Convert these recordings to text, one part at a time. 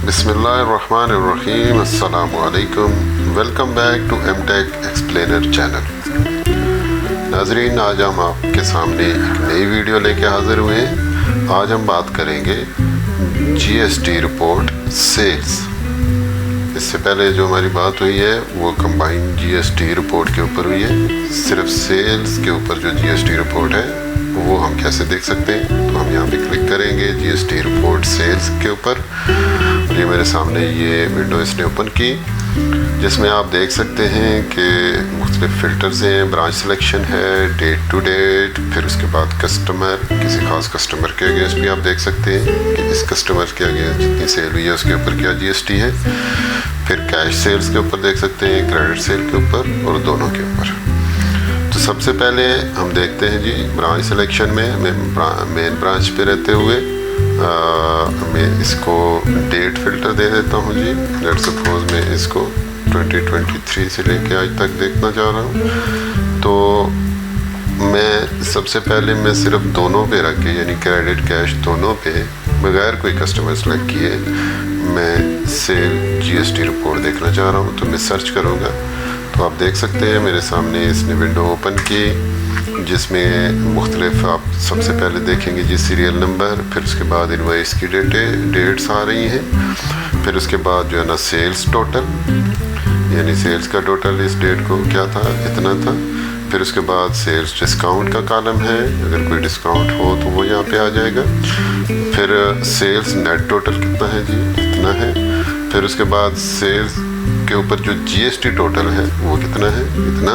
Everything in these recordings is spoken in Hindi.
बिस्मिल्लाहिर्रहमानिर्रहीम। अस्सलामु अलैकुम। Welcome back to MTech explainer channel. नाजरीन, आज हम आपके सामने एक नई वीडियो लेके हाजिर हुए हैं। आज हम बात करेंगे जीएसटी रिपोर्ट सेल्स। इससे पहले जो हमारी बात हुई है वो कंबाइंड जीएसटी रिपोर्ट के ऊपर हुई है। सिर्फ सेल्स के ऊपर जो जीएसटी रिपोर्ट है वो हम कैसे देख सकते हैं, तो हम यहाँ पे क्लिक करेंगे जीएसटी रिपोर्ट सेल्स के ऊपर। ये मेरे सामने ये विंडो इसने ओपन की, जिसमें आप देख सकते हैं कि मुख्तलिफ फ़िल्टर्स हैं, ब्रांच सिलेक्शन है, डेट टू डेट, फिर उसके बाद कस्टमर, किसी खास कस्टमर के अगेंस्ट भी आप देख सकते हैं कि इस कस्टमर के अगेंस्ट जितनी सेल हुई है उसके ऊपर क्या जीएसटी है। फिर कैश सेल्स के ऊपर देख सकते हैं, क्रेडिट सेल के ऊपर और दोनों के ऊपर। तो सबसे पहले हम देखते हैं जी ब्रांच सिलेक्शन में मेन ब्रांच पे रहते हुए मैं इसको डेट फ़िल्टर दे देता हूँ जी। लेट्स सपोज मैं इसको 2023 से लेके आज तक देखना चाह रहा हूँ। तो मैं सबसे पहले मैं सिर्फ दोनों पे रख के, यानी क्रेडिट कैश दोनों पे बगैर कोई कस्टमर सेलेक्ट किए मैं सेल जीएसटी रिपोर्ट देखना चाह रहा हूँ। तो मैं सर्च करूँगा तो आप देख सकते हैं मेरे सामने इसने विंडो ओपन की, जिसमें मुख्तलिफ आप सबसे पहले देखेंगे जी सीरियल नंबर, फिर उसके बाद इनवॉइस की डेट्स आ रही हैं, फिर उसके बाद जो है ना सेल्स टोटल, यानी सेल्स का टोटल इस डेट को क्या था, इतना था। फिर उसके बाद सेल्स डिस्काउंट का कॉलम है, अगर कोई डिस्काउंट हो तो वो यहाँ पे आ जाएगा। फिर सेल्स नेट टोटल कितना है जी, इतना है। फिर उसके बाद सेल्स के ऊपर जो जीएसटी टोटल है वो कितना है, इतना।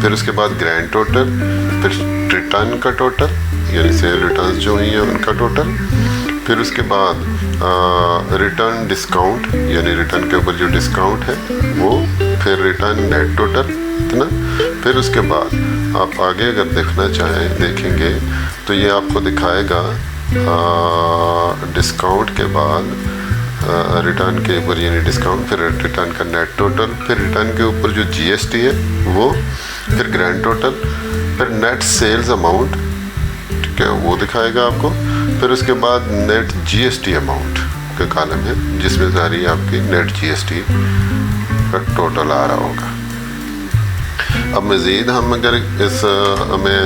फिर उसके बाद ग्रैंड टोटल, फिर रिटर्न का टोटल, यानी सेल रिटर्न्स जो हुई हैं उनका टोटल। फिर उसके बाद रिटर्न डिस्काउंट, यानी रिटर्न के ऊपर जो डिस्काउंट है वो। फिर रिटर्न नेट टोटल इतना। फिर उसके बाद आप आगे अगर देखना चाहें देखेंगे तो ये आपको दिखाएगा डिस्काउंट के बाद रिटर्न के ऊपर, यानी डिस्काउंट, फिर रिटर्न का नेट टोटल, फिर रिटर्न के ऊपर जो जीएसटी है वो, फिर ग्रैंड टोटल, फिर नेट सेल्स अमाउंट, ठीक है, वो दिखाएगा आपको। फिर उसके बाद नेट जीएसटी अमाउंट का कॉलम है, जिसमें सारी आपकी नेट जीएसटी का टोटल आ रहा होगा। अब मज़ीद हम अगर इस हमें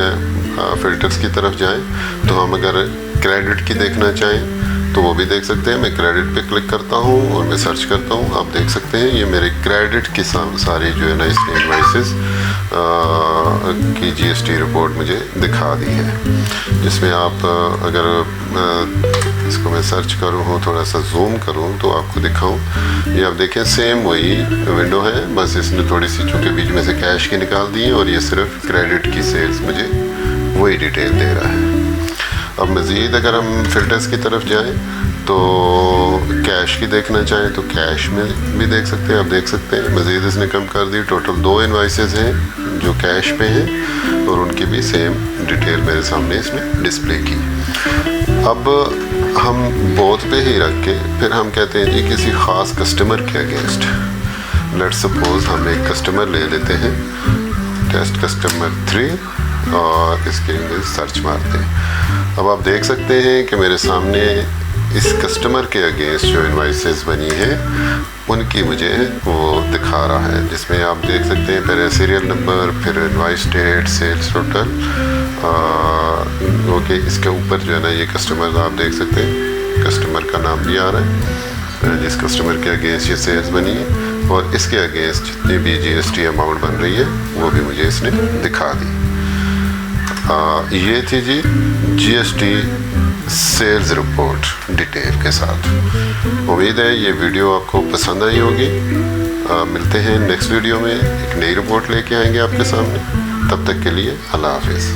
फ़िल्टर्स की तरफ जाएं तो हम अगर क्रेडिट की देखना चाहें तो वो भी देख सकते हैं। मैं क्रेडिट पे क्लिक करता हूँ और मैं सर्च करता हूँ। आप देख सकते हैं ये मेरे क्रेडिट की सारी जो है ना इसने इनवॉइसेस की जीएसटी रिपोर्ट मुझे दिखा दी है, जिसमें आप अगर इसको मैं सर्च करूँ, थोड़ा सा जूम करूँ तो आपको दिखाऊँ, ये आप देखें सेम वही विंडो है, बस इसने थोड़ी सी चूँकि बीच में से कैश की निकाल दी है और ये सिर्फ क्रेडिट की सेल्स मुझे वही डिटेल दे रहा है। अब मज़ीद अगर हम फ़िल्टर्स की तरफ जाएं तो कैश की देखना चाहें तो कैश में भी देख सकते हैं। आप देख सकते हैं मज़ीद इसने कम कर दी, टोटल 2 इनवॉइसेस हैं जो कैश पे हैं और उनकी भी सेम डिटेल मेरे सामने इसने डिस्प्ले की। अब हम बोथ पे ही रख के फिर हम कहते हैं जी किसी ख़ास कस्टमर के अगेंस्ट, लेट्स सपोज हम एक कस्टमर ले लेते हैं, टेस्ट कस्टमर 3, और इसके लिए सर्च मारते हैं। अब आप देख सकते हैं कि मेरे सामने इस कस्टमर के अगेंस्ट जो इनवॉइसेस बनी है उनकी मुझे वो दिखा रहा है, जिसमें आप देख सकते हैं पहले सीरियल नंबर, फिर invoice date, sales total, okay. इसके ऊपर जो है ना ये कस्टमर आप देख सकते हैं, कस्टमर का नाम भी आ रहा है जिस कस्टमर के अगेंस्ट ये सेल्स बनी है, और इसके अगेंस्ट जितनी भी जीएसटी अमाउंट बन रही है वो भी मुझे इसने दिखा दी। ये थी जी जीएसटी सेल्स रिपोर्ट डिटेल के साथ। उम्मीद है ये वीडियो आपको पसंद आई होगी। मिलते हैं नेक्स्ट वीडियो में, एक नई रिपोर्ट लेके आएंगे आपके सामने। तब तक के लिए अल्लाह हाफिज़।